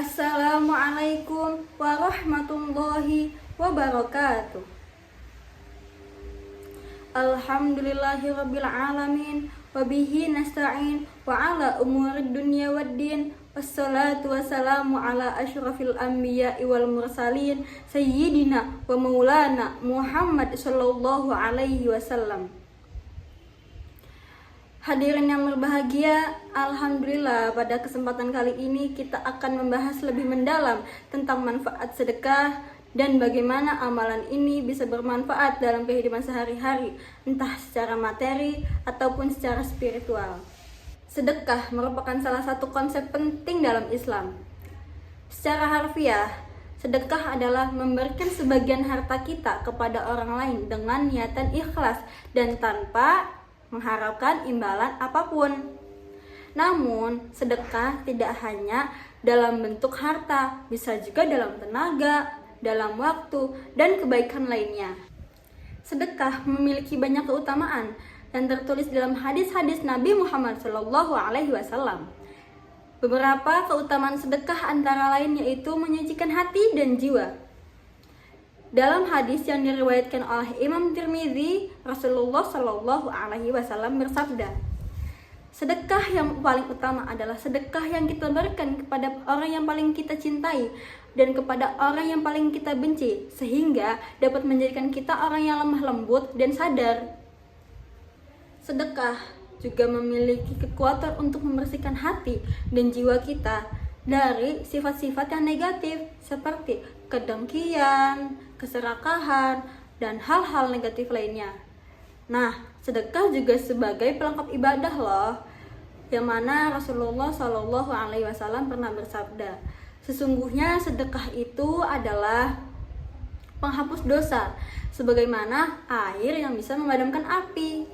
Assalamualaikum warahmatullahi wabarakatuh. Alhamdulillahirabbil alamin wabihi nasta'in wa ala umurid dunya waddin wassalatu wassalamu ala asyrafil anbiya'i wal mursalin sayyidina wa maulana Muhammad sallallahu alaihi wasallam. Hadirin yang berbahagia, alhamdulillah pada kesempatan kali ini kita akan membahas lebih mendalam tentang manfaat sedekah dan bagaimana amalan ini bisa bermanfaat dalam kehidupan sehari-hari, entah secara materi ataupun secara spiritual. Sedekah merupakan salah satu konsep penting dalam Islam. Secara harfiah, sedekah adalah memberikan sebagian harta kita kepada orang lain dengan niatan ikhlas dan tanpa mengharapkan imbalan apapun. Namun, sedekah tidak hanya dalam bentuk harta, bisa juga dalam tenaga, dalam waktu, dan kebaikan lainnya. Sedekah memiliki banyak keutamaan dan tertulis dalam hadis-hadis Nabi Muhammad SAW. Beberapa keutamaan sedekah antara lain yaitu menyucikan hati dan jiwa. Dalam hadis yang diriwayatkan oleh Imam Tirmidzi, Rasulullah Shallallahu Alaihi Wasallam bersabda, sedekah yang paling utama adalah sedekah yang kita berikan kepada orang yang paling kita cintai dan kepada orang yang paling kita benci, sehingga dapat menjadikan kita orang yang lemah lembut dan sadar. Sedekah juga memiliki kekuatan untuk membersihkan hati dan jiwa kita dari sifat-sifat yang negatif seperti kedengkian, keserakahan, dan hal-hal negatif lainnya. Nah, sedekah juga sebagai pelengkap ibadah loh, yang mana Rasulullah Shallallahu Alaihi Wasallam pernah bersabda, sesungguhnya sedekah itu adalah penghapus dosa, sebagaimana air yang bisa memadamkan api.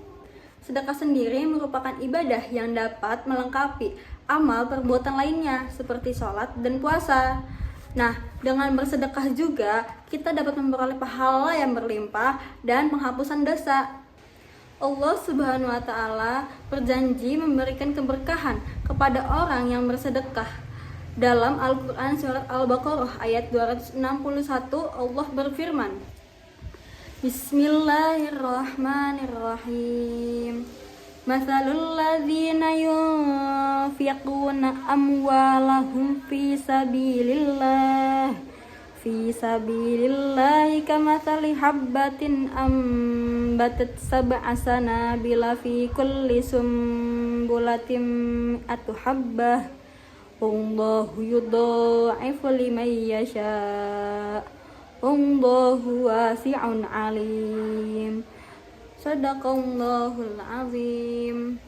Sedekah sendiri merupakan ibadah yang dapat melengkapi amal perbuatan lainnya seperti sholat dan puasa. Nah, dengan bersedekah juga kita dapat memperoleh pahala yang berlimpah dan penghapusan dosa. Allah Subhanahu wa Ta'ala berjanji memberikan keberkahan kepada orang yang bersedekah. Dalam Al-Quran surat Al-Baqarah ayat 261 Allah berfirman, Bismillahirrahmanirrahim. Mathalul ladzina yunfiquna amwalahum fi sabilillahi kamathali habbatin ambatat sab'a sanabila fi kulli sumbulatin mi'atu habbah wallahu yudha'ifu liman yasha' wallahu wasi'un alim. Sadaqallahul azim.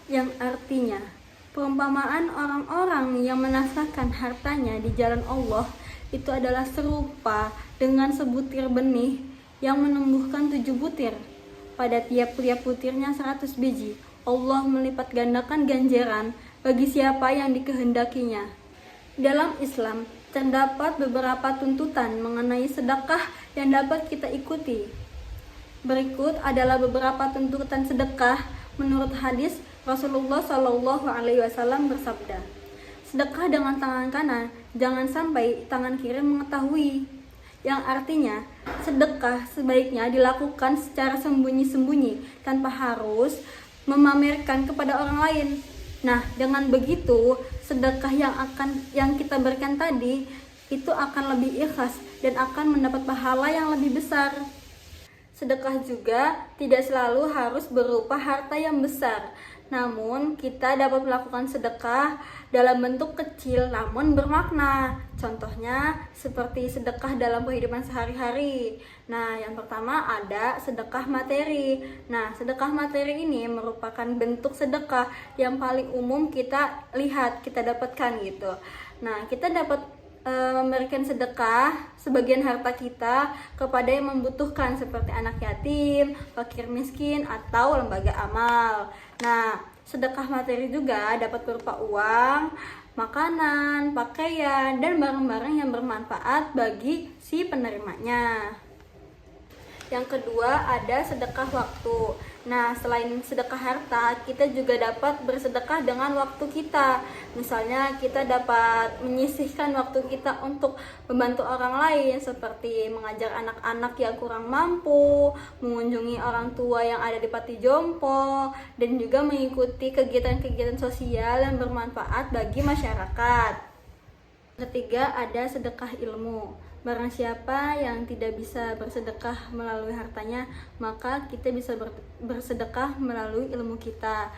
Yang artinya, perumpamaan orang-orang yang menafkahkan hartanya di jalan Allah itu adalah serupa dengan sebutir benih yang menumbuhkan 7 butir. Pada tiap-tiap butirnya 100 biji. Allah melipat gandakan ganjaran bagi siapa yang dikehendakinya. Dalam Islam, terdapat beberapa tuntutan mengenai sedekah yang dapat kita ikuti. Berikut adalah beberapa tuntutan sedekah menurut hadis Rasulullah Shallallahu Alaihi Wasallam bersabda, sedekah dengan tangan kanan, jangan sampai tangan kiri mengetahui. Yang artinya, sedekah sebaiknya dilakukan secara sembunyi-sembunyi tanpa harus memamerkan kepada orang lain. Nah, dengan begitu, sedekah yang kita berikan tadi itu akan lebih ikhlas dan akan mendapat pahala yang lebih besar. Sedekah juga tidak selalu harus berupa harta yang besar. Namun, kita dapat melakukan sedekah dalam bentuk kecil namun bermakna. Contohnya seperti sedekah dalam kehidupan sehari-hari. Nah, yang pertama ada sedekah materi. Nah, sedekah materi ini merupakan bentuk sedekah yang paling umum kita lihat, kita dapatkan gitu. Nah, kita dapat memberikan sedekah sebagian harta kita kepada yang membutuhkan seperti anak yatim, fakir miskin, atau lembaga amal. Nah, sedekah materi juga dapat berupa uang, makanan, pakaian, dan barang-barang yang bermanfaat bagi si penerimanya. Yang kedua ada sedekah waktu. Nah, selain sedekah harta, kita juga dapat bersedekah dengan waktu kita. Misalnya, kita dapat menyisihkan waktu kita untuk membantu orang lain, seperti mengajar anak-anak yang kurang mampu, mengunjungi orang tua yang ada di panti jompo, dan juga mengikuti kegiatan-kegiatan sosial yang bermanfaat bagi masyarakat. Ketiga, ada sedekah ilmu. Barang siapa yang tidak bisa bersedekah melalui hartanya, maka kita bisa bersedekah melalui ilmu kita.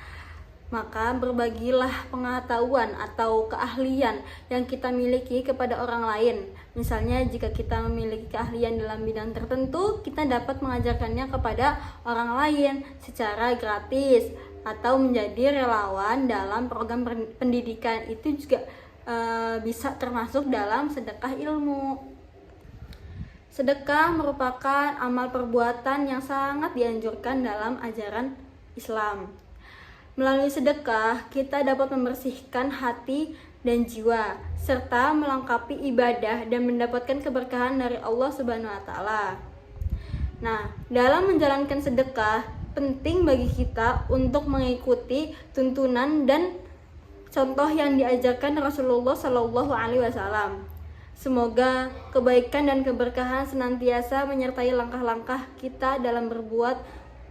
Maka berbagilah pengetahuan atau keahlian yang kita miliki kepada orang lain. Misalnya jika kita memiliki keahlian dalam bidang tertentu, kita dapat mengajarkannya kepada orang lain secara gratis atau menjadi relawan dalam program pendidikan. Itu juga bisa termasuk dalam sedekah ilmu. Sedekah merupakan amal perbuatan yang sangat dianjurkan dalam ajaran Islam. Melalui sedekah, kita dapat membersihkan hati dan jiwa, serta melengkapi ibadah dan mendapatkan keberkahan dari Allah Subhanahu wa Ta'ala. Nah, dalam menjalankan sedekah, penting bagi kita untuk mengikuti tuntunan dan contoh yang diajarkan Rasulullah Shallallahu Alaihi Wasallam. Semoga kebaikan dan keberkahan senantiasa menyertai langkah-langkah kita dalam berbuat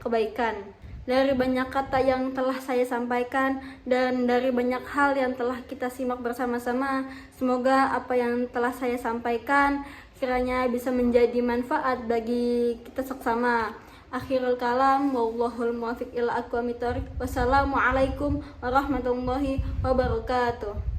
kebaikan. Dari banyak kata yang telah saya sampaikan dan dari banyak hal yang telah kita simak bersama-sama, semoga apa yang telah saya sampaikan kiranya bisa menjadi manfaat bagi kita seksama. Akhirul kalam, wallahul muwaffiq ila aqwamit thoriq. Wassalamualaikum warahmatullahi wabarakatuh.